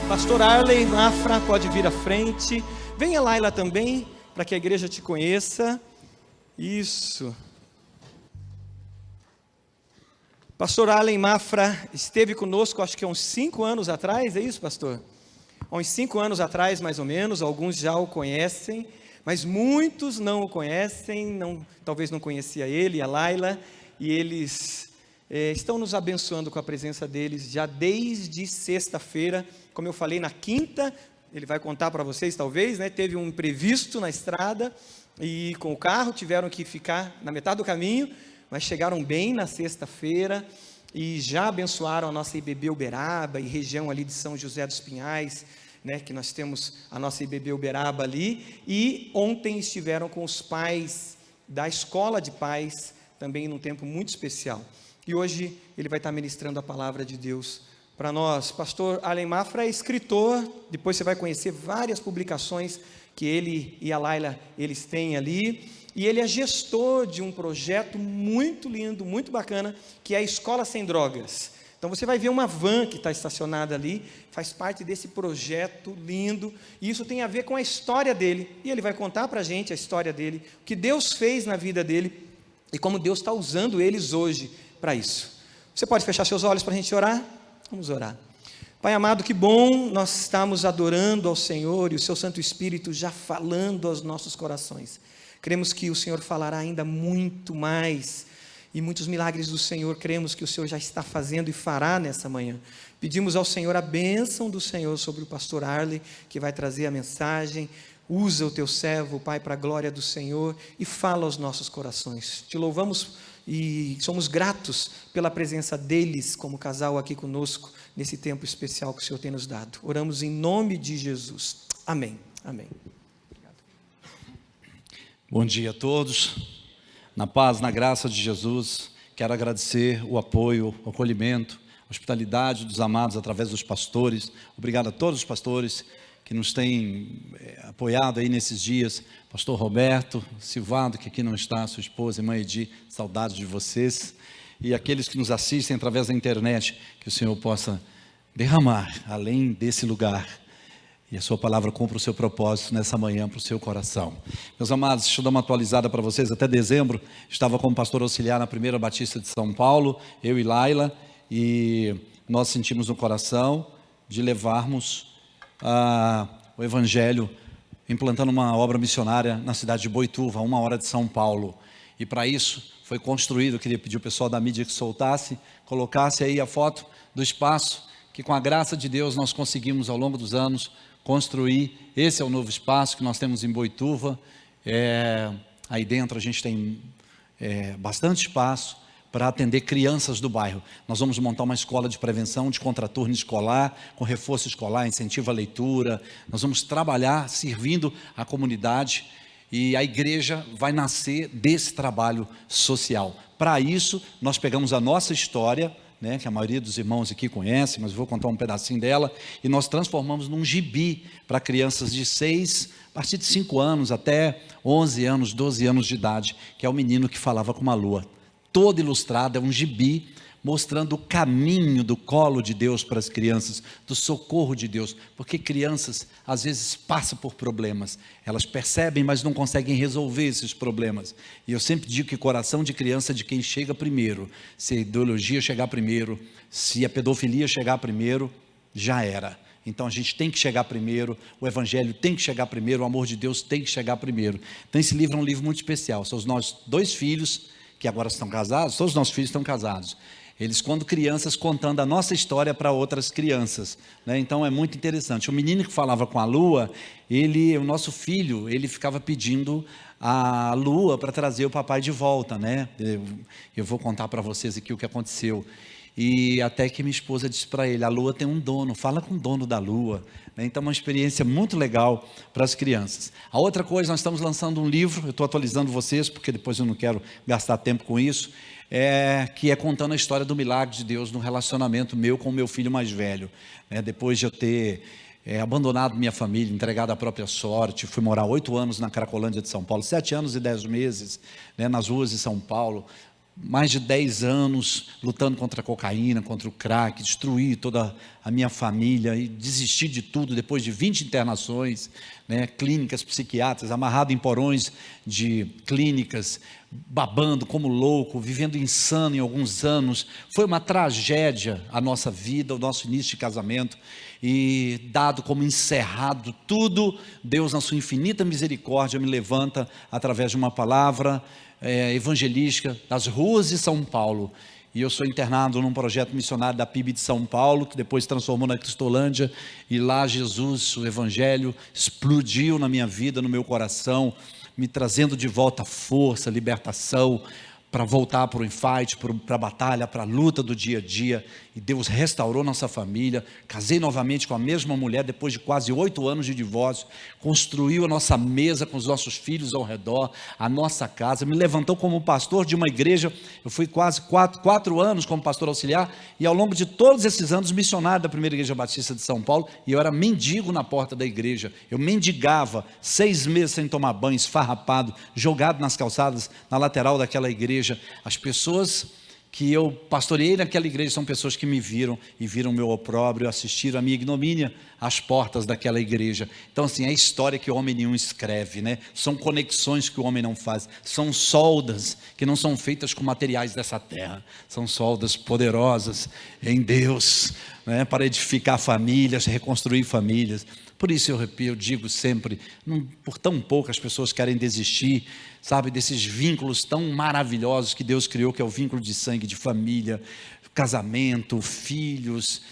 Pastor Arley Mafra pode vir à frente. Venha Laila também, para que a igreja te conheça. Isso. Pastor Arley Mafra esteve conosco, acho que há uns 5 anos atrás, é isso, pastor? Há uns 5 anos atrás, mais ou menos. Alguns já o conhecem, mas muitos não o conhecem, talvez não conhecia ele e a Laila, e eles estão nos abençoando com a presença deles já desde sexta-feira. Como eu falei, na quinta, ele vai contar para vocês talvez, né? Teve um imprevisto na estrada e com o carro tiveram que ficar na metade do caminho, mas chegaram bem na sexta-feira e já abençoaram a nossa IBB Uberaba e região ali de São José dos Pinhais, né? Que nós temos a nossa IBB Uberaba ali, e ontem estiveram com os pais da escola de pais, também num tempo muito especial. E hoje ele vai estar ministrando a palavra de Deus para nós. Pastor Arley Mafra é escritor, depois você vai conhecer várias publicações que ele e a Laila, eles têm ali, e ele é gestor de um projeto muito lindo, muito bacana, que é a Escola Sem Drogas. Então você vai ver uma van que está estacionada ali, faz parte desse projeto lindo, e isso tem a ver com a história dele, e ele vai contar para a gente a história dele, o que Deus fez na vida dele, e como Deus está usando eles hoje para isso. Você pode fechar seus olhos para a gente orar? Vamos orar. Pai amado, que bom nós estamos adorando ao Senhor e o seu Santo Espírito já falando aos nossos corações. Cremos que o Senhor falará ainda muito mais e muitos milagres do Senhor, cremos que o Senhor já está fazendo e fará nessa manhã. Pedimos ao Senhor a bênção do Senhor sobre o pastor Arley, que vai trazer a mensagem. Usa o teu servo, Pai, para a glória do Senhor e fala aos nossos corações. Te louvamos e somos gratos pela presença deles como casal aqui conosco, nesse tempo especial que o Senhor tem nos dado. Oramos em nome de Jesus. Amém. Amém. Obrigado. Bom dia a todos. Na paz, na graça de Jesus, quero agradecer o apoio, o acolhimento, a hospitalidade dos amados através dos pastores. Obrigado a todos os pastores que nos têm apoiado aí nesses dias. Pastor Roberto, Silvado, que aqui não está, sua esposa, irmã Edi, saudades de vocês. E aqueles que nos assistem através da internet, que o Senhor possa derramar além desse lugar. E a sua palavra cumpra o seu propósito nessa manhã para o seu coração. Meus amados, deixa eu dar uma atualizada para vocês. Até dezembro, estava como pastor auxiliar na Primeira Batista de São Paulo, eu e Laila, e nós sentimos no coração de levarmos o Evangelho, implantando uma obra missionária na cidade de Boituva, a 1 hora de São Paulo. E para isso foi construído, eu queria pedir ao pessoal da mídia que soltasse, colocasse aí a foto do espaço, que com a graça de Deus nós conseguimos ao longo dos anos construir. Esse é o novo espaço que nós temos em Boituva. Aí dentro a gente tem bastante espaço para atender crianças do bairro. Nós vamos montar uma escola de prevenção, de contraturno escolar, com reforço escolar, incentivo à leitura. Nós vamos trabalhar servindo a comunidade e a igreja vai nascer desse trabalho social. Para isso, nós pegamos a nossa história, né, que a maioria dos irmãos aqui conhece, mas eu vou contar um pedacinho dela, e nós transformamos num gibi para crianças de 6, a partir de 5 anos até 11 anos, 12 anos de idade, que é o menino que falava com uma lua. Todo ilustrado, é um gibi mostrando o caminho do colo de Deus para as crianças, do socorro de Deus, porque crianças às vezes passam por problemas, elas percebem, mas não conseguem resolver esses problemas, e eu sempre digo que coração de criança é de quem chega primeiro. Se a ideologia chegar primeiro, se a pedofilia chegar primeiro, já era. Então a gente tem que chegar primeiro, o Evangelho tem que chegar primeiro, o amor de Deus tem que chegar primeiro. Então esse livro é um livro muito especial. São os nossos 2 filhos, que agora estão casados, todos os nossos filhos estão casados. Eles, quando crianças, contando a nossa história para outras crianças, né? Então é muito interessante. O menino que falava com a lua, o nosso filho, ele ficava pedindo a lua para trazer o papai de volta, né? Eu vou contar para vocês aqui o que aconteceu. E até que minha esposa disse para ele: a lua tem um dono, fala com o dono da lua. Então é uma experiência muito legal para as crianças. A outra coisa, nós estamos lançando um livro, eu estou atualizando vocês, porque depois eu não quero gastar tempo com isso, que é contando a história do milagre de Deus no relacionamento meu com o meu filho mais velho. Depois de eu ter abandonado minha família, entregado à própria sorte, fui morar 8 anos na Cracolândia de São Paulo, 7 anos e 10 meses, nas ruas de São Paulo, mais de 10 anos lutando contra a cocaína, contra o crack, destruí toda a minha família e desisti de tudo depois de 20 internações, né, clínicas psiquiátricas, amarrado em porões de clínicas, babando como louco, vivendo insano em alguns anos. Foi uma tragédia a nossa vida, o nosso início de casamento, e dado como encerrado tudo, Deus na sua infinita misericórdia me levanta através de uma palavra evangelística das ruas de São Paulo, e eu sou internado num projeto missionário da PIB de São Paulo, que depois se transformou na Cristolândia, e lá Jesus, o Evangelho, explodiu na minha vida, no meu coração, me trazendo de volta força, libertação, para voltar para o infight, para a batalha, para a luta do dia a dia, e Deus restaurou nossa família. Casei novamente com a mesma mulher, depois de quase 8 anos de divórcio, construiu a nossa mesa com os nossos filhos ao redor, a nossa casa, me levantou como pastor de uma igreja. Eu fui quase 4 anos como pastor auxiliar, e ao longo de todos esses anos, missionário da primeira igreja batista de São Paulo, e eu era mendigo na porta da igreja. Eu mendigava 6 meses sem tomar banho, esfarrapado, jogado nas calçadas, na lateral daquela igreja. As pessoas que eu pastoreei naquela igreja são pessoas que me viram e viram o meu opróbrio, assistiram a minha ignomínia às portas daquela igreja. Então assim, é a história que o homem nenhum escreve, né? São conexões que o homem não faz, são soldas que não são feitas com materiais dessa terra, são soldas poderosas em Deus, né? Para edificar famílias, reconstruir famílias. Por isso eu digo sempre, por tão pouco as pessoas querem desistir, sabe, desses vínculos tão maravilhosos que Deus criou, que é o vínculo de sangue, de família, casamento, filhos.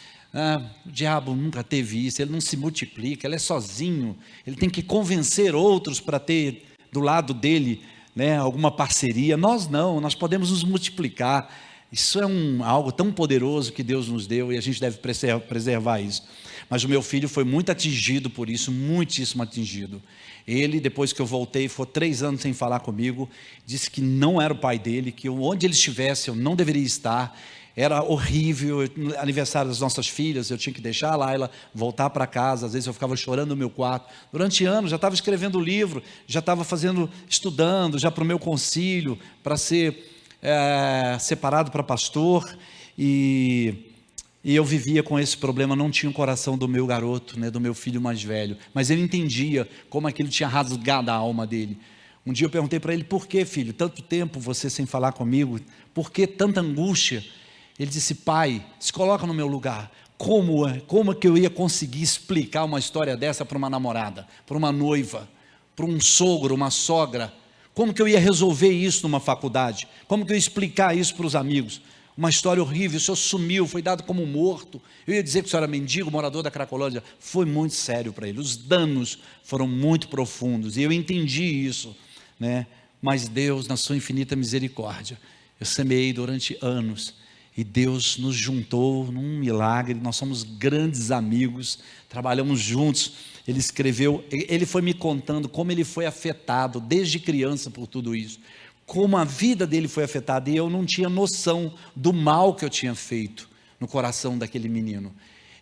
O diabo nunca teve isso, ele não se multiplica, ele é sozinho, ele tem que convencer outros para ter do lado dele, né, alguma parceria. Nós não, nós podemos nos multiplicar. Isso é algo tão poderoso que Deus nos deu, e a gente deve preservar isso. Mas o meu filho foi muito atingido por isso, muitíssimo atingido. Ele, depois que eu voltei, ficou 3 anos sem falar comigo, disse que não era o pai dele, que onde ele estivesse eu não deveria estar, era horrível. Aniversário das nossas filhas, eu tinha que deixar a Laila, voltar para casa, às vezes eu ficava chorando no meu quarto. Durante anos, já estava escrevendo livro, já estava estudando, já para o meu concílio, para ser separado para pastor, e eu vivia com esse problema, não tinha o coração do meu garoto, né, do meu filho mais velho, mas ele entendia como aquilo tinha rasgado a alma dele. Um dia eu perguntei para ele: por que, filho, tanto tempo você sem falar comigo, por que tanta angústia? Ele disse: pai, se coloca no meu lugar, como é que eu ia conseguir explicar uma história dessa para uma namorada, para uma noiva, para um sogro, uma sogra? Como que eu ia resolver isso numa faculdade? Como que eu ia explicar isso para os amigos? Uma história horrível, o senhor sumiu, foi dado como morto. Eu ia dizer que o senhor era mendigo, morador da Cracolândia. Foi muito sério para ele, os danos foram muito profundos, e eu entendi isso, né? Mas Deus, na sua infinita misericórdia, eu semeei durante anos, e Deus nos juntou num milagre. Nós somos grandes amigos, trabalhamos juntos. Ele foi me contando como ele foi afetado desde criança por tudo isso, como a vida dele foi afetada, e eu não tinha noção do mal que eu tinha feito no coração daquele menino,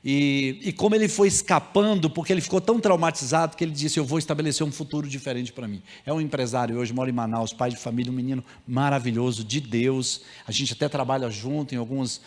e como ele foi escapando, porque ele ficou tão traumatizado que ele disse: eu vou estabelecer um futuro diferente para mim. É um empresário hoje, mora em Manaus, pai de família, um menino maravilhoso, de Deus. A gente até trabalha junto em alguns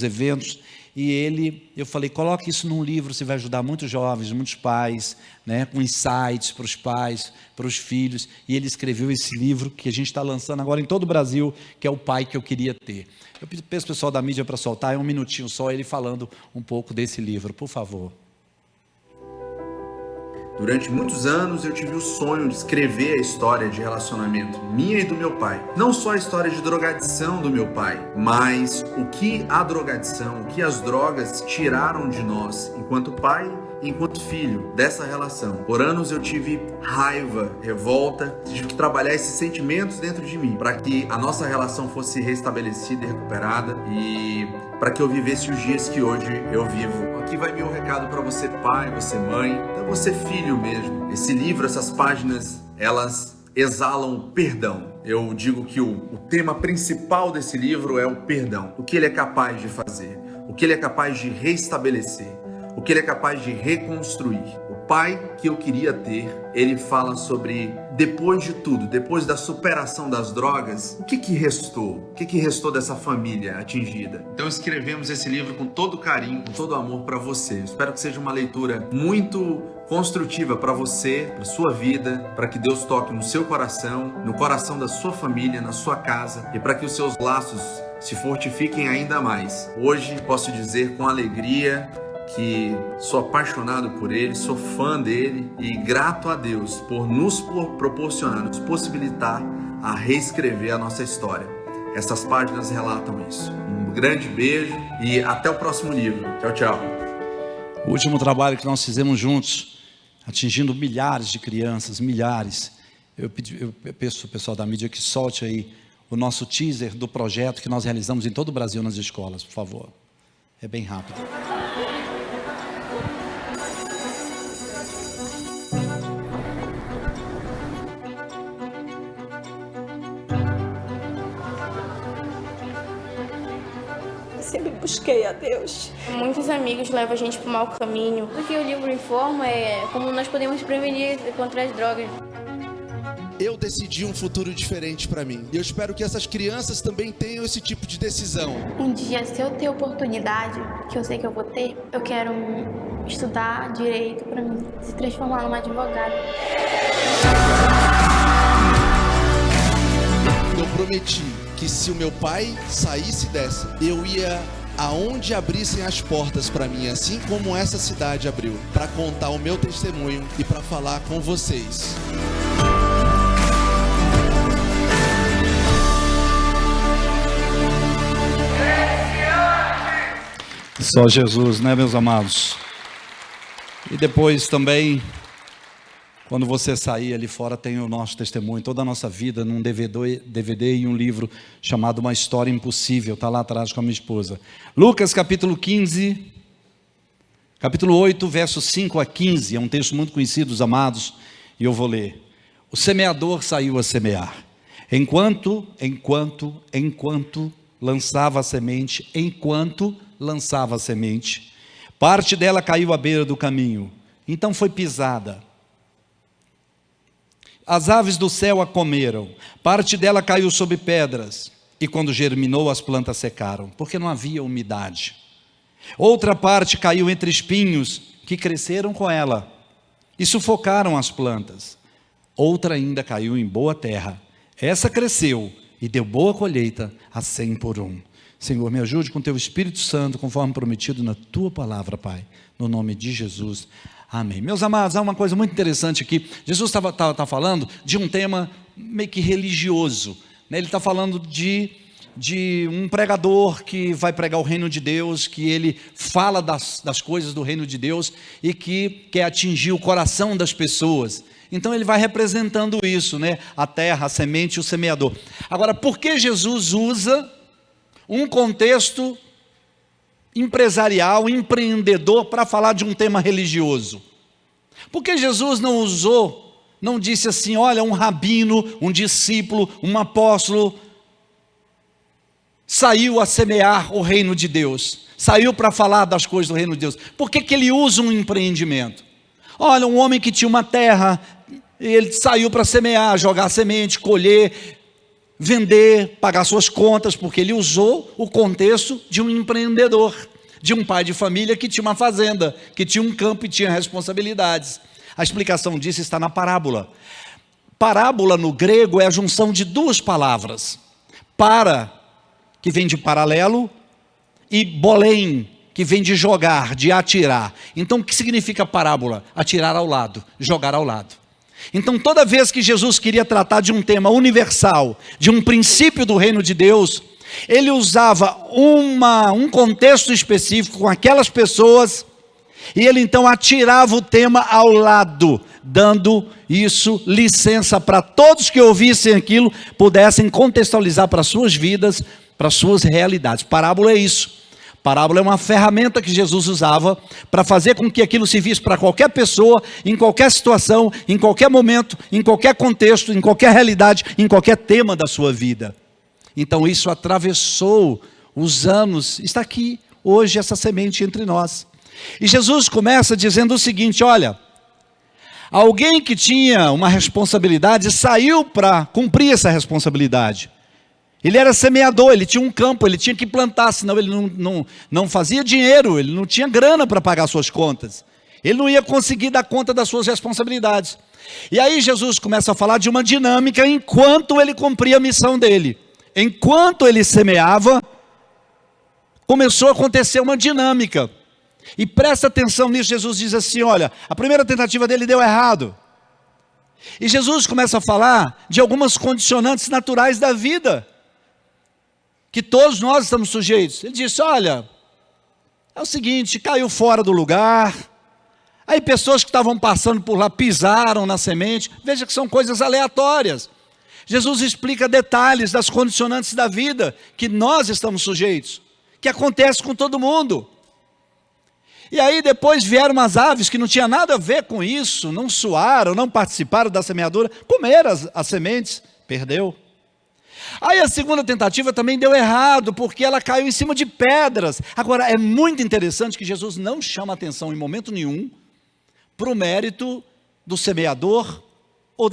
eventos, e eu falei: coloque isso num livro, você vai ajudar muitos jovens, muitos pais, né, com insights para os pais, para os filhos. E ele escreveu esse livro que a gente está lançando agora em todo o Brasil, que é O Pai que Eu Queria Ter. Eu peço ao pessoal da mídia para soltar, é 1 minutinho só, ele falando um pouco desse livro, por favor. Durante muitos anos eu tive o sonho de escrever a história de relacionamento minha e do meu pai. Não só a história de drogadição do meu pai, mas o que a drogadição, o que as drogas tiraram de nós enquanto pai e enquanto filho dessa relação. Por anos eu tive raiva, revolta, tive que trabalhar esses sentimentos dentro de mim para que a nossa relação fosse restabelecida e recuperada, e para que eu vivesse os dias que hoje eu vivo. Aqui vai meu recado para você pai, você mãe, até você filho mesmo. Esse livro, essas páginas, elas exalam o perdão. Eu digo que o tema principal desse livro é o perdão. O que ele é capaz de fazer, o que ele é capaz de restabelecer, o que Ele é capaz de reconstruir. O pai que eu queria ter, ele fala sobre, depois de tudo, depois da superação das drogas, o que restou? O que restou dessa família atingida? Então escrevemos esse livro com todo carinho, com todo amor para você. Espero que seja uma leitura muito construtiva para você, para sua vida, para que Deus toque no seu coração, no coração da sua família, na sua casa, e para que os seus laços se fortifiquem ainda mais. Hoje posso dizer com alegria que sou apaixonado por ele, sou fã dele e grato a Deus por nos proporcionar, nos possibilitar a reescrever a nossa história. Essas páginas relatam isso. Um grande beijo e até o próximo livro. Tchau, tchau. O último trabalho que nós fizemos juntos, atingindo milhares de crianças, milhares. Eu peço ao pessoal da mídia que solte aí o nosso teaser do projeto que nós realizamos em todo o Brasil nas escolas, por favor. É bem rápido. Sempre busquei a Deus. Muitos amigos levam a gente para o mau caminho. O que o livro informa é como nós podemos prevenir contra as drogas. Eu decidi um futuro diferente para mim. E eu espero que essas crianças também tenham esse tipo de decisão. Um dia, se eu ter oportunidade, que eu sei que eu vou ter, eu quero estudar direito para me se transformar numa advogada. Eu prometi que se o meu pai saísse dessa, eu ia aonde abrissem as portas para mim, assim como essa cidade abriu, para contar o meu testemunho e para falar com vocês. Só Jesus, né, meus amados? E depois também, quando você sair ali fora, tem o nosso testemunho, toda a nossa vida, num DVD e um livro chamado Uma História Impossível, está lá atrás com a minha esposa. Lucas capítulo 15, capítulo 8, versos 5 a 15, é um texto muito conhecido dos amados, e eu vou ler. O semeador saiu a semear. Enquanto lançava a semente, parte dela caiu à beira do caminho, então foi pisada. As aves do céu a comeram, parte dela caiu sobre pedras, e quando germinou as plantas secaram, porque não havia umidade. Outra parte caiu entre espinhos, que cresceram com ela, e sufocaram as plantas. Outra ainda caiu em boa terra, essa cresceu, e deu boa colheita a 100 por 1. Senhor, me ajude com teu Espírito Santo, conforme prometido na tua palavra, Pai, no nome de Jesus. Amém. Meus amados, há uma coisa muito interessante aqui. Jesus está falando de um tema meio que religioso, né? Ele está falando de um pregador que vai pregar o reino de Deus, que ele fala das coisas do reino de Deus e que quer atingir o coração das pessoas. Então ele vai representando isso, né? A terra, a semente e o semeador. Agora, por que Jesus usa um contexto empresarial, empreendedor, para falar de um tema religioso? Por que Jesus não disse assim, olha, um rabino, um discípulo, um apóstolo, saiu a semear o reino de Deus, saiu para falar das coisas do reino de Deus? Por que ele usa um empreendimento? Olha, um homem que tinha uma terra, ele saiu para semear, jogar semente, colher, vender, pagar suas contas, porque ele usou o contexto de um empreendedor, de um pai de família que tinha uma fazenda, que tinha um campo e tinha responsabilidades. A explicação disso está na parábola. Parábola no grego é a junção de duas palavras. Para, que vem de paralelo, e bolém, que vem de jogar, de atirar. Então o que significa parábola? Atirar ao lado, jogar ao lado. Então toda vez que Jesus queria tratar de um tema universal, de um princípio do reino de Deus, ele usava um contexto específico com aquelas pessoas, e ele então atirava o tema ao lado, dando isso licença para todos que ouvissem aquilo, pudessem contextualizar para suas vidas, para suas realidades. Parábola é isso. Parábola é uma ferramenta que Jesus usava para fazer com que aquilo servisse para qualquer pessoa, em qualquer situação, em qualquer momento, em qualquer contexto, em qualquer realidade, em qualquer tema da sua vida. Então isso atravessou os anos, está aqui hoje essa semente entre nós. E Jesus começa dizendo o seguinte: olha, alguém que tinha uma responsabilidade saiu para cumprir essa responsabilidade. Ele era semeador, ele tinha um campo, ele tinha que plantar, senão ele não fazia dinheiro, ele não tinha grana para pagar suas contas. Ele não ia conseguir dar conta das suas responsabilidades. E aí Jesus começa a falar de uma dinâmica enquanto ele cumpria a missão dele. Enquanto ele semeava, começou a acontecer uma dinâmica. E presta atenção nisso, Jesus diz assim, olha, a primeira tentativa dele deu errado. E Jesus começa a falar de algumas condicionantes naturais da vida, que todos nós estamos sujeitos. Ele disse, olha, é o seguinte, caiu fora do lugar, aí pessoas que estavam passando por lá pisaram na semente, veja que são coisas aleatórias. Jesus explica detalhes das condicionantes da vida, que nós estamos sujeitos, que acontece com todo mundo. E aí depois vieram umas aves que não tinha nada a ver com isso, não suaram, não participaram da semeadura, comeram as sementes, perdeu. Aí a segunda tentativa também deu errado, porque ela caiu em cima de pedras. Agora é muito interessante que Jesus não chama atenção em momento nenhum para o mérito do semeador ou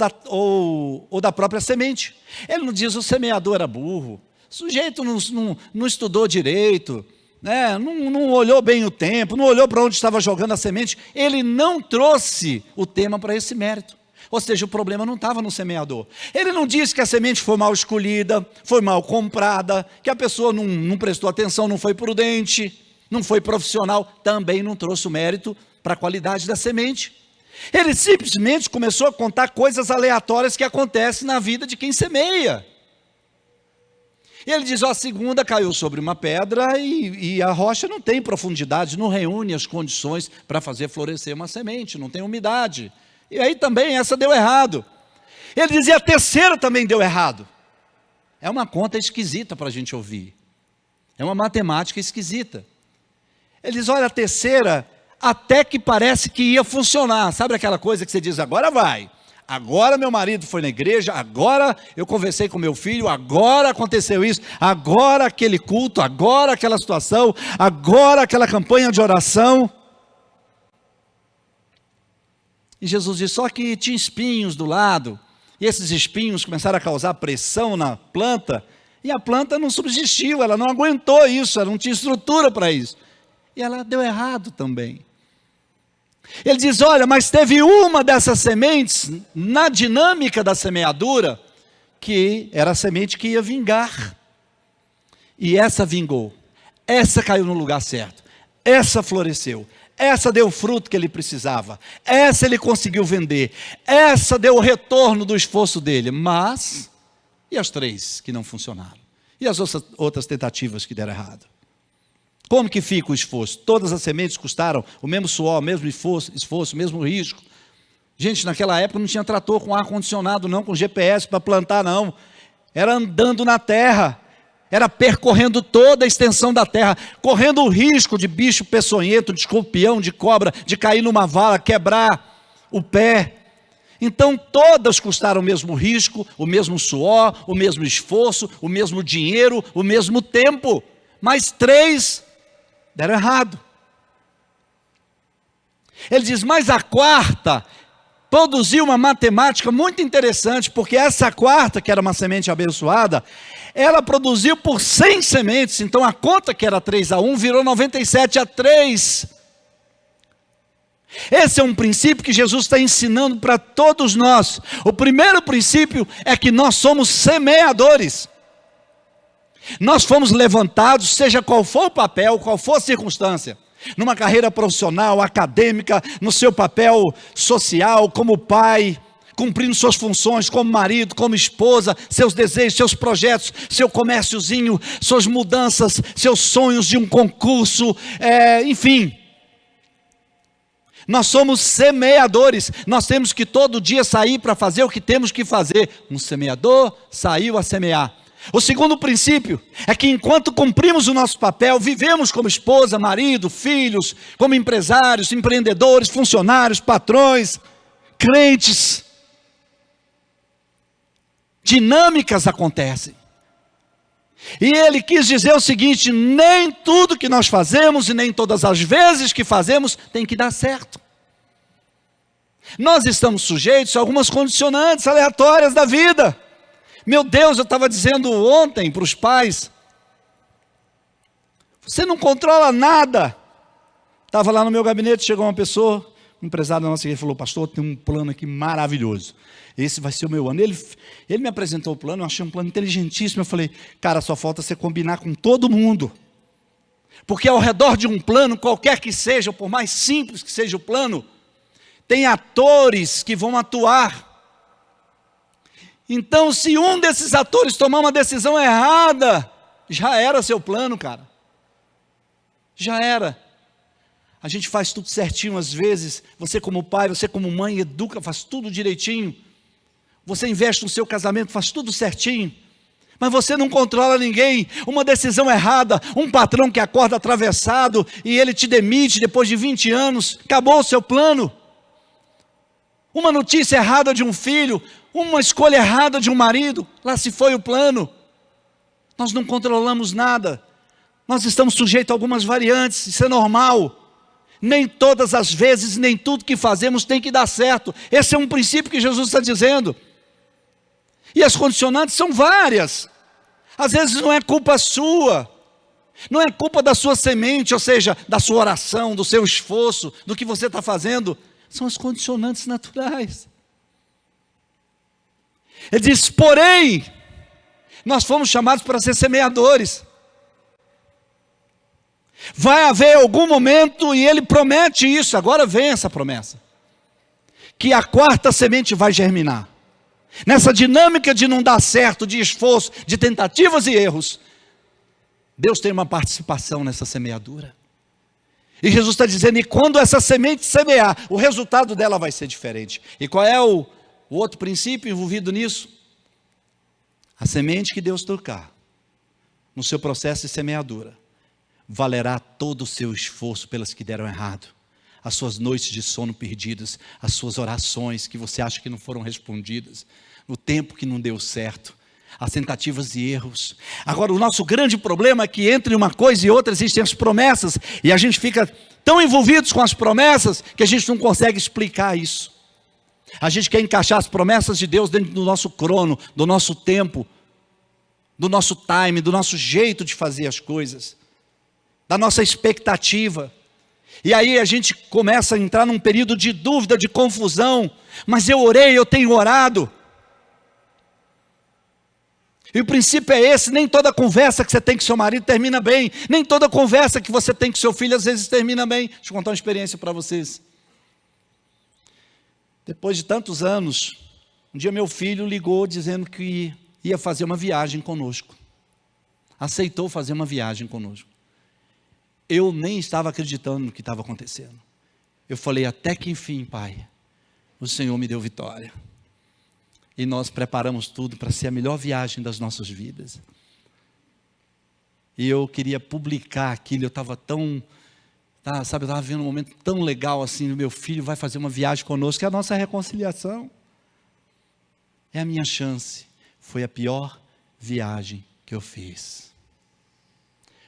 da própria semente. Ele não diz o semeador era burro, o sujeito não estudou direito, né? Não olhou bem o tempo, não olhou para onde estava jogando a semente. Ele não trouxe o tema para esse mérito. Ou seja, o problema não estava no semeador. Ele não disse que a semente foi mal escolhida, foi mal comprada, que a pessoa não prestou atenção, não foi prudente, não foi profissional. Também não trouxe o mérito para a qualidade da semente. Ele simplesmente começou a contar coisas aleatórias que acontecem na vida de quem semeia. E ele diz, a segunda caiu sobre uma pedra e a rocha não tem profundidade, não reúne as condições para fazer florescer uma semente, não tem umidade. E aí também essa deu errado. Ele dizia, a terceira também deu errado. É uma conta esquisita para a gente ouvir. É uma matemática esquisita. Ele diz, olha, a terceira até que parece que ia funcionar. Sabe aquela coisa que você diz, agora vai. Agora meu marido foi na igreja, agora eu conversei com meu filho, agora aconteceu isso, agora aquele culto, agora aquela situação, agora aquela campanha de oração. E Jesus disse, só que tinha espinhos do lado, e esses espinhos começaram a causar pressão na planta, e a planta não subsistiu, ela não aguentou isso, ela não tinha estrutura para isso. E ela deu errado também. Ele diz, olha, mas teve uma dessas sementes, na dinâmica da semeadura, que era a semente que ia vingar. E essa vingou, essa caiu no lugar certo, essa floresceu. Essa deu o fruto que ele precisava, essa ele conseguiu vender, essa deu o retorno do esforço dele, mas, e as três que não funcionaram? E as outras tentativas que deram errado? Como que fica o esforço? Todas as sementes custaram o mesmo suor, o mesmo esforço, o mesmo risco. Gente, naquela época não tinha trator com ar-condicionado não, com GPS para plantar não, era andando na terra. Era percorrendo toda a extensão da terra, correndo o risco de bicho peçonhento, de escorpião, de cobra, de cair numa vala, quebrar o pé. Então todas custaram o mesmo risco, o mesmo suor, o mesmo esforço, o mesmo dinheiro, o mesmo tempo. Mas três deram errado. Ele diz, mas a quarta produziu uma matemática muito interessante, porque essa quarta, que era uma semente abençoada, ela produziu por 100 sementes, então a conta que era 3-1 virou 97-3. Esse é um princípio que Jesus está ensinando para todos nós. O primeiro princípio é que nós somos semeadores. Nós fomos levantados, seja qual for o papel, qual for a circunstância, numa carreira profissional, acadêmica, no seu papel social, como pai, cumprindo suas funções como marido, como esposa, seus desejos, seus projetos, seu comérciozinho, suas mudanças, seus sonhos de um concurso, enfim. Nós somos semeadores, nós temos que todo dia sair para fazer o que temos que fazer. Um semeador saiu a semear. O segundo princípio é que enquanto cumprimos o nosso papel, vivemos como esposa, marido, filhos, como empresários, empreendedores, funcionários, patrões, crentes, dinâmicas acontecem. E ele quis dizer o seguinte: nem tudo que nós fazemos e nem todas as vezes que fazemos tem que dar certo. Nós estamos sujeitos a algumas condicionantes aleatórias da vida. Meu Deus, eu estava dizendo ontem para os pais, você não controla nada. Estava lá no meu gabinete, chegou uma pessoa, um empresário da nossa igreja, falou: pastor, tem um plano aqui maravilhoso. Esse vai ser o meu ano. Ele me apresentou o plano, eu achei um plano inteligentíssimo. Eu falei: cara, só falta você combinar com todo mundo. Porque ao redor de um plano, qualquer que seja, por mais simples que seja o plano, tem atores que vão atuar. Então, se um desses atores tomar uma decisão errada, já era seu plano, cara. Já era. A gente faz tudo certinho às vezes. Você como pai, você como mãe, educa, faz tudo direitinho. Você investe no seu casamento, faz tudo certinho. Mas você não controla ninguém. Uma decisão errada, um patrão que acorda atravessado e ele te demite depois de 20 anos, acabou o seu plano. Uma notícia errada de um filho, uma escolha errada de um marido, lá se foi o plano. Nós não controlamos nada. Nós estamos sujeitos a algumas variantes, isso é normal. Nem todas as vezes, nem tudo que fazemos tem que dar certo. Esse é um princípio que Jesus está dizendo. E as condicionantes são várias. Às vezes não é culpa sua, não é culpa da sua semente, ou seja, da sua oração, do seu esforço, do que você está fazendo. São as condicionantes naturais. Ele diz: porém, nós fomos chamados para ser semeadores. Vai haver algum momento, e ele promete isso, agora vem essa promessa, que a quarta semente vai germinar. Nessa dinâmica de não dar certo, de esforço, de tentativas e erros, Deus tem uma participação nessa semeadura. E Jesus está dizendo: e quando essa semente semear, o resultado dela vai ser diferente. E qual é o outro princípio envolvido nisso? A semente que Deus tocar no seu processo de semeadura valerá todo o seu esforço pelas que deram errado, as suas noites de sono perdidas, as suas orações que você acha que não foram respondidas, no tempo que não deu certo, as tentativas e erros. Agora, o nosso grande problema é que entre uma coisa e outra existem as promessas, e a gente fica tão envolvidos com as promessas que a gente não consegue explicar isso. A gente quer encaixar as promessas de Deus dentro do nosso crono, do nosso tempo, do nosso time, do nosso jeito de fazer as coisas, da nossa expectativa. E aí a gente começa a entrar num período de dúvida, de confusão. Mas eu orei, eu tenho orado. E o princípio é esse: nem toda conversa que você tem com seu marido termina bem, nem toda conversa que você tem com seu filho às vezes termina bem. Deixa eu contar uma experiência para vocês. Depois de tantos anos, um dia meu filho ligou dizendo que ia fazer uma viagem conosco. Aceitou fazer uma viagem conosco. Eu nem estava acreditando no que estava acontecendo. Eu falei: até que enfim, pai, o Senhor me deu vitória. E nós preparamos tudo para ser a melhor viagem das nossas vidas. E eu queria publicar aquilo, eu estava tão, eu estava vendo um momento tão legal assim, meu filho vai fazer uma viagem conosco, que é a nossa reconciliação. É a minha chance. Foi a pior viagem que eu fiz.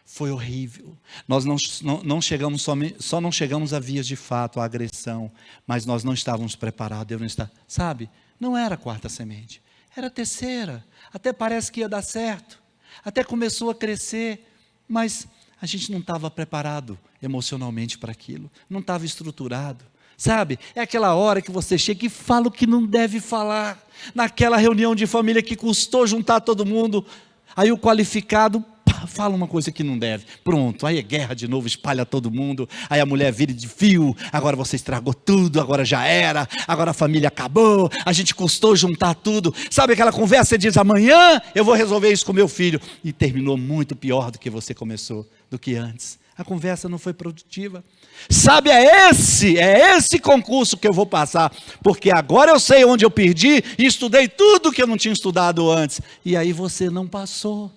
Foi horrível. Nós não chegamos só não chegamos a vias de fato, a agressão, mas nós não estávamos preparados. Eu não estava, sabe? Não era a quarta semente, era a terceira. Até parece que ia dar certo, até começou a crescer, mas a gente não estava preparado emocionalmente para aquilo, não estava estruturado. Sabe? É aquela hora que você chega e fala o que não deve falar, naquela reunião de família que custou juntar todo mundo, aí o qualificado fala uma coisa que não deve, pronto, aí é guerra de novo, espalha todo mundo, aí a mulher vira de fio, agora você estragou tudo, agora já era, agora a família acabou, a gente custou juntar tudo, sabe aquela conversa, você diz: amanhã eu vou resolver isso com meu filho, e terminou muito pior do que você começou, do que antes. A conversa não foi produtiva. Sabe, é esse concurso que eu vou passar, porque agora eu sei onde eu perdi, e estudei tudo que eu não tinha estudado antes, e aí você não passou.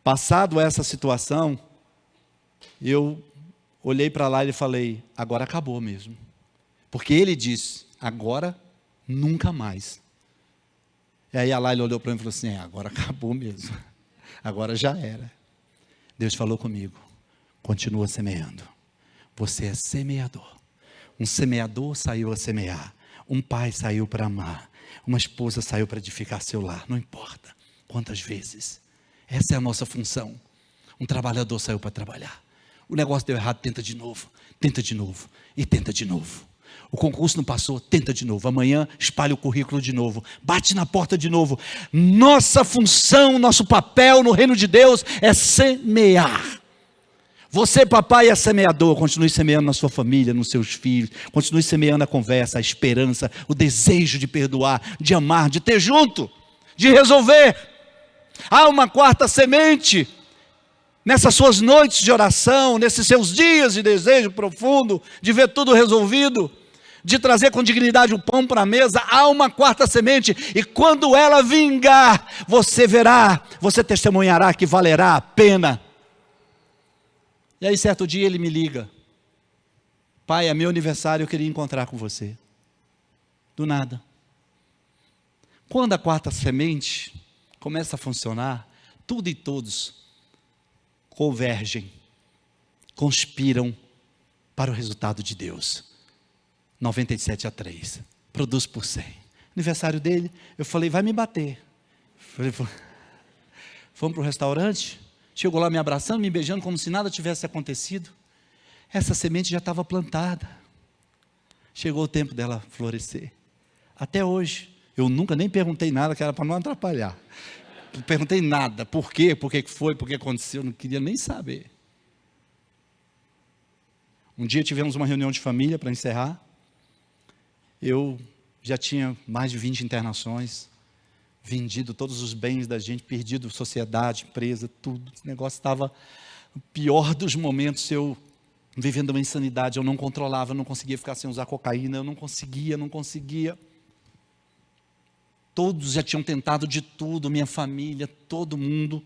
Passado essa situação, eu olhei para lá e falei: agora acabou mesmo. Porque ele disse: agora nunca mais. E aí a Laila olhou para mim e falou assim, agora acabou mesmo. Agora já era. Deus falou comigo, continua semeando. Você é semeador. Um semeador saiu a semear. Um pai saiu para amar. Uma esposa saiu para edificar seu lar. Não importa quantas vezes. Essa é a nossa função. Um trabalhador saiu para trabalhar. O negócio deu errado, tenta de novo e tenta de novo. O concurso não passou, tenta de novo. Amanhã espalha o currículo de novo, bate na porta de novo. Nossa função, nosso papel no reino de Deus é semear. Você, papai, é semeador. Continue semeando na sua família, nos seus filhos. Continue semeando a conversa, a esperança, o desejo de perdoar, de amar, de ter junto, de resolver. Há uma quarta semente nessas suas noites de oração, nesses seus dias de desejo profundo, de ver tudo resolvido, de trazer com dignidade o pão para a mesa. Há uma quarta semente, e quando ela vingar, você verá, você testemunhará que valerá a pena. E aí certo dia ele me liga, pai, é meu aniversário, eu queria encontrar com você. Do nada. Quando a quarta semente começa a funcionar, tudo e todos convergem, conspiram para o resultado de Deus. 97-3, produz por 100. Aniversário dele, eu falei, vai me bater. Falei, fomos para o restaurante, chegou lá me abraçando, me beijando, como se nada tivesse acontecido. Essa semente já estava plantada. Chegou o tempo dela florescer. Até hoje, eu nunca nem perguntei nada, que era para não atrapalhar. Não perguntei nada, por quê, por que foi, por que aconteceu, não queria nem saber. Um dia tivemos uma reunião de família para encerrar. Eu já tinha mais de 20 internações, vendido todos os bens da gente, perdido sociedade, empresa, tudo. Esse negócio estava no pior dos momentos, eu vivendo uma insanidade, eu não controlava, eu não conseguia ficar sem usar cocaína, eu não conseguia. Todos já tinham tentado de tudo, minha família, todo mundo.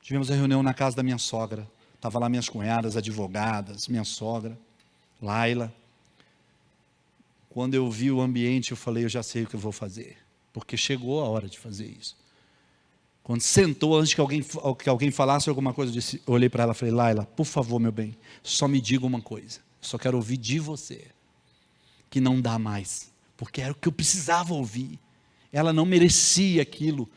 Tivemos a reunião na casa da minha sogra. Estavam lá minhas cunhadas, advogadas, minha sogra, Laila. Quando eu vi o ambiente, eu falei, eu já sei o que eu vou fazer. Porque chegou a hora de fazer isso. Quando sentou, antes que alguém falasse alguma coisa, eu olhei para ela e falei, Laila, por favor, meu bem, só me diga uma coisa. Só quero ouvir de você. Que não dá mais. Porque era o que eu precisava ouvir. Ela não merecia aquilo.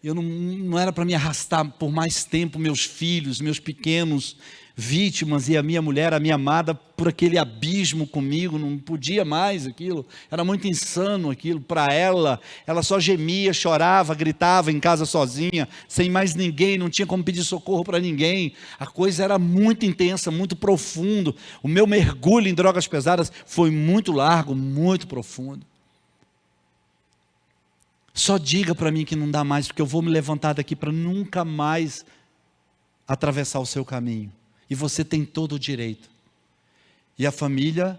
Eu não era para me arrastar por mais tempo, meus filhos, meus pequenos, vítimas, e a minha mulher, a minha amada, por aquele abismo comigo, não podia mais aquilo, era muito insano aquilo, para ela só gemia, chorava, gritava em casa sozinha, sem mais ninguém, não tinha como pedir socorro para ninguém, a coisa era muito intensa, muito profundo, o meu mergulho em drogas pesadas foi muito largo, muito profundo. Só diga para mim que não dá mais, porque eu vou me levantar daqui para nunca mais atravessar o seu caminho. E você tem todo o direito. E a família,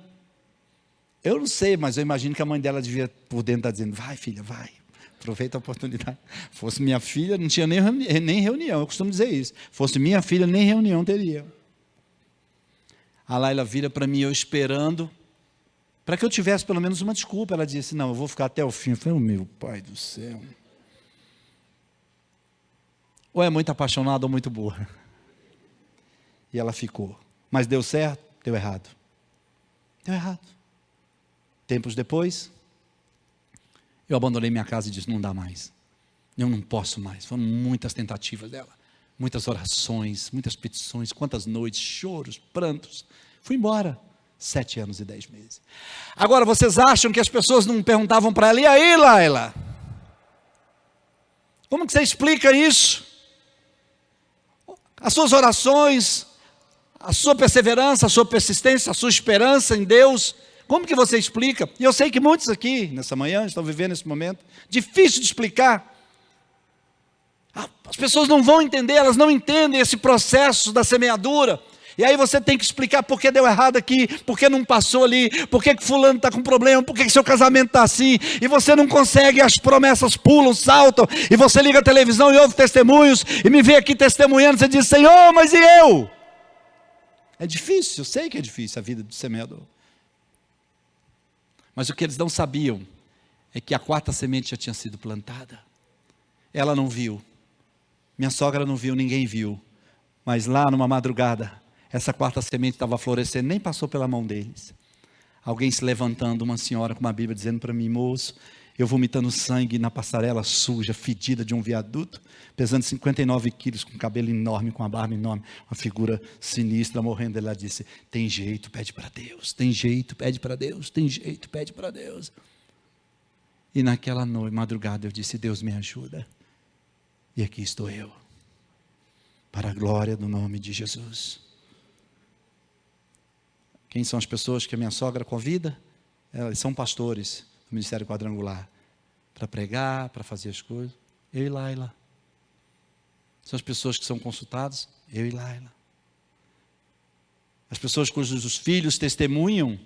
eu não sei, mas eu imagino que a mãe dela devia por dentro estar dizendo, vai filha, vai, aproveita a oportunidade. Fosse minha filha, não tinha nem reunião, eu costumo dizer isso. Fosse minha filha, nem reunião teria. A Laila vira para mim, eu esperando, para que eu tivesse pelo menos uma desculpa. Ela disse, não, eu vou ficar até o fim. Eu falei, meu pai do céu. Ou é muito apaixonada ou muito burra. E ela ficou. Mas deu certo? Deu errado. Deu errado. Tempos depois, eu abandonei minha casa e disse, não dá mais. Eu não posso mais. Foram muitas tentativas dela. Muitas orações, muitas petições, quantas noites, choros, prantos. Fui embora. 7 anos e 10 meses. Agora, vocês acham que as pessoas não perguntavam para ela, e aí, Laila? Como que você explica isso? As suas orações, a sua perseverança, a sua persistência, a sua esperança em Deus, como que você explica? E eu sei que muitos aqui, nessa manhã, estão vivendo esse momento, difícil de explicar. As pessoas não vão entender, elas não entendem esse processo da semeadura. E aí você tem que explicar por que deu errado aqui, por que não passou ali, por que fulano está com problema, por que seu casamento está assim, e você não consegue, as promessas pulam, saltam, e você liga a televisão e ouve testemunhos, e me vê aqui testemunhando, você diz, Senhor, mas e eu? É difícil, eu sei que é difícil a vida do semeador. Mas o que eles não sabiam, é que a quarta semente já tinha sido plantada. Ela não viu, minha sogra não viu, ninguém viu, mas lá numa madrugada, essa quarta semente estava florescendo, nem passou pela mão deles. Alguém se levantando, uma senhora com uma Bíblia dizendo para mim: moço, eu vomitando sangue na passarela suja, fedida de um viaduto, pesando 59 quilos, com cabelo enorme, com a barba enorme, uma figura sinistra, morrendo. Ela disse: tem jeito, pede para Deus, tem jeito, pede para Deus, tem jeito, pede para Deus. E naquela noite, madrugada, eu disse: Deus me ajuda. E aqui estou eu, para a glória do nome de Jesus. Quem são as pessoas que a minha sogra convida? Elas são pastores do Ministério Quadrangular, para pregar, para fazer as coisas. Eu e Laila. São as pessoas que são consultadas? Eu e Laila. As pessoas cujos filhos testemunham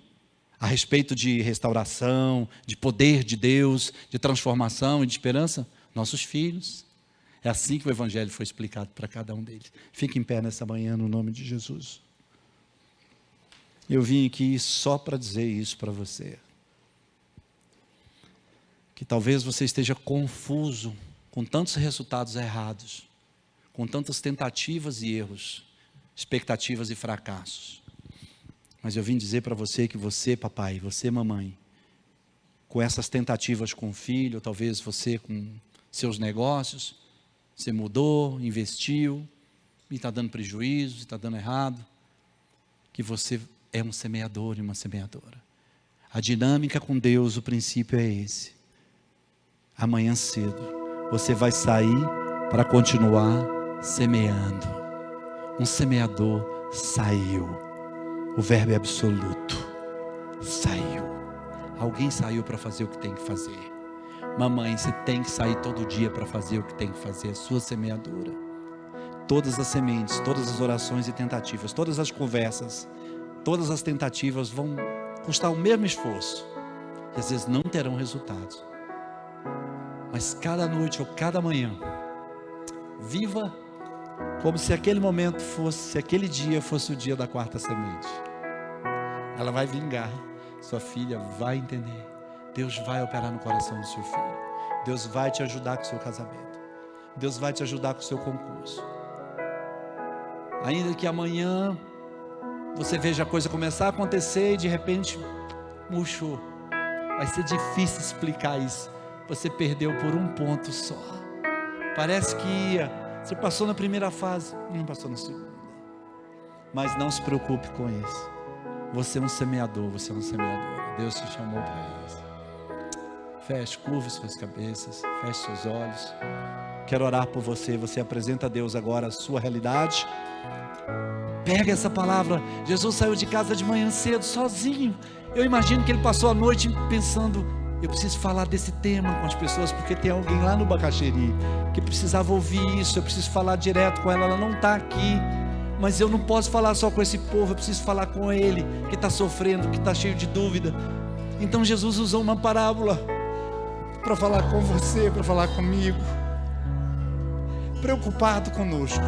a respeito de restauração, de poder de Deus, de transformação e de esperança? Nossos filhos. É assim que o Evangelho foi explicado para cada um deles. Fique em pé nessa manhã no nome de Jesus. Eu vim aqui só para dizer isso para você. Que talvez você esteja confuso com tantos resultados errados, com tantas tentativas e erros, expectativas e fracassos. Mas eu vim dizer para você que você, papai, você, mamãe, com essas tentativas com o filho, talvez você com seus negócios, você mudou, investiu, e está dando prejuízo, está dando errado, que você é um semeador e uma semeadora. A dinâmica com Deus, o princípio é esse. Amanhã cedo, você vai sair para continuar semeando. Um semeador saiu. O verbo é absoluto. Saiu. Alguém saiu para fazer o que tem que fazer. Mamãe, você tem que sair todo dia para fazer o que tem que fazer. A sua semeadura. Todas as sementes, todas as orações e tentativas, todas as conversas, todas as tentativas vão custar o mesmo esforço. E às vezes não terão resultados. Mas cada noite ou cada manhã, viva como se aquele momento fosse, se aquele dia fosse o dia da quarta semente. Ela vai vingar, sua filha vai entender. Deus vai operar no coração do seu filho. Deus vai te ajudar com o seu casamento. Deus vai te ajudar com o seu concurso. Ainda que amanhã você veja a coisa começar a acontecer e de repente murchou. Vai ser difícil explicar isso. Você perdeu por um ponto só. Parece que ia. Você passou na primeira fase, não passou na segunda. Mas não se preocupe com isso. Você é um semeador, você é uma semeadora. Deus te chamou para isso. Feche, curve suas cabeças, feche seus olhos. Quero orar por você. Você apresenta a Deus agora a sua realidade. Pega essa palavra. Jesus saiu de casa de manhã cedo, sozinho. Eu imagino que ele passou a noite pensando: eu preciso falar desse tema com as pessoas, porque tem alguém lá no Bacaxeri que precisava ouvir isso. Eu preciso falar direto com ela. Ela não está aqui, mas eu não posso falar só com esse povo. Eu preciso falar com ele, que está sofrendo, que está cheio de dúvida. Então Jesus usou uma parábola para falar com você, para falar comigo, preocupado conosco.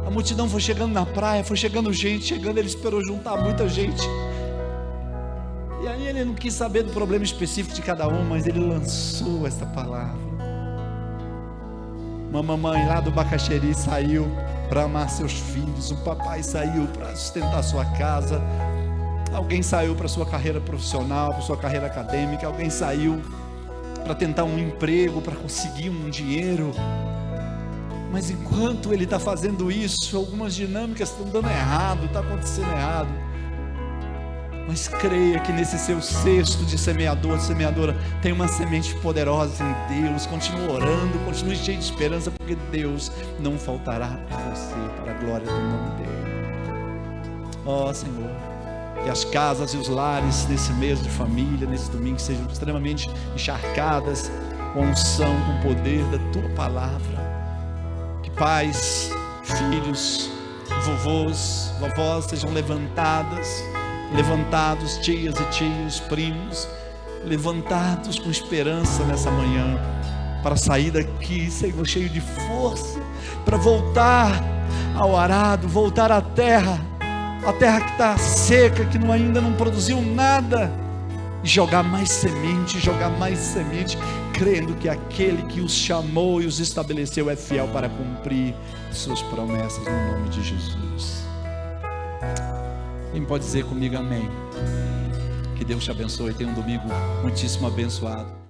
A multidão foi chegando na praia, foi chegando gente, chegando, ele esperou juntar muita gente. E aí ele não quis saber do problema específico de cada um, mas ele lançou essa palavra. Uma mamãe lá do Bacaxeri saiu para amar seus filhos, um papai saiu para sustentar sua casa, alguém saiu para sua carreira profissional, para sua carreira acadêmica, alguém saiu para tentar um emprego, para conseguir um dinheiro. Mas enquanto ele está fazendo isso, algumas dinâmicas estão dando errado, está acontecendo errado. Mas creia que nesse seu cesto de semeador, de semeadora, tem uma semente poderosa em Deus. Continue orando, continue cheio de esperança, porque Deus não faltará para você, para a glória do nome dele. Ó Senhor, que as casas e os lares nesse mês de família, nesse domingo, sejam extremamente encharcadas com a unção, com o poder da Tua palavra. Que pais, filhos, vovôs, vovós sejam levantados, tias e tios, primos, levantados com esperança nessa manhã, para sair daqui, Senhor, cheio de força, para voltar ao arado, voltar à terra que está seca, que ainda não produziu nada, jogar mais semente, crendo que aquele que os chamou e os estabeleceu é fiel para cumprir suas promessas, no nome de Jesus. Quem pode dizer comigo amém? Que Deus te abençoe, tenha um domingo muitíssimo abençoado.